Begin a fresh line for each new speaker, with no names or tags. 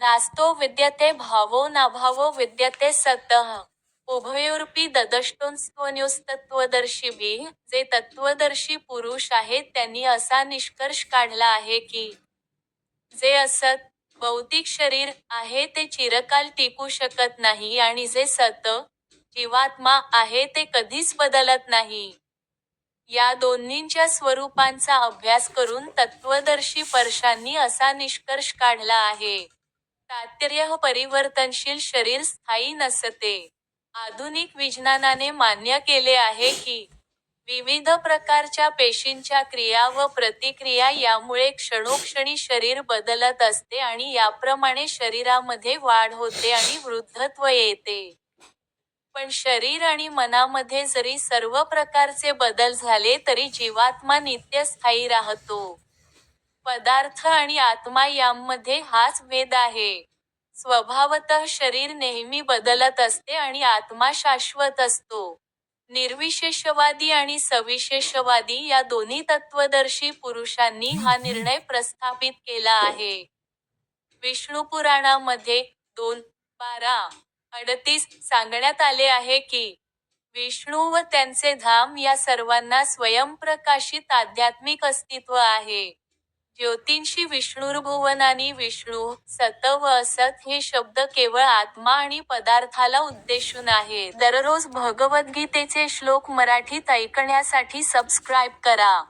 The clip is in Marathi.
नास्तो विद्यते भावो नाभावो विद्यते सतः उभयोरपि ददष्टोन्स्त्वन्योस्तत्वदर्शिभिः. जे तत्वदर्शी पुरुष आहेत त्यांनी असा निष्कर्ष काढला आहे की जे असत, भौतिक शरीर आहे ते चिरकाल टिकू शकत नाही आणि जे सत, जीवात्मा आहे ते कधीच बदलत नाही. या दोन्हींच्या स्वरूपांचा अभ्यास करून तत्वदर्शी परशांनी असा निष्कर्ष काढला आहे. तात्पर्य परिवर्तनशील शरीर स्थायी नसते. आधुनिक विज्ञानाने मान्य केले आहे की विविध प्रकारच्या पेशींच्या क्रिया व प्रतिक्रिया यामुळे क्षणोक्षणी शरीर बदलत असते आणि याप्रमाणे शरीरामध्ये वाढ होते आणि वृद्धत्व येते. पण शरीर आणि मनामध्ये जरी सर्व प्रकारचे बदल झाले तरी जीवात्मा नित्यस्थायी राहतो. पदार्थ आणि आत्मा यांमध्ये हाच भेद आहे. स्वभावतः शरीर नेहमी बदलत असते आणि आत्मा शाश्वत असतो. निर्विशेषवादी आणि सविशेषवादी या दोन्ही तत्वदर्शी पुरुषांनी हा निर्णय प्रस्थापित केला आहे. विष्णुपुराणामध्ये 2:12-38 सांगण्यात आले आहे की विष्णू व त्यांचे धाम या सर्वांना स्वयंप्रकाशित आध्यात्मिक अस्तित्व आहे. ज्योतींशी विष्णुर्भुवनानी विष्णू, सत व असत हे शब्द केवळ आत्मा आणि पदार्थाला उद्देशून आहेत. दररोज भगवद्गीतेचे श्लोक मराठीत ऐकण्यासाठी सबस्क्राईब करा.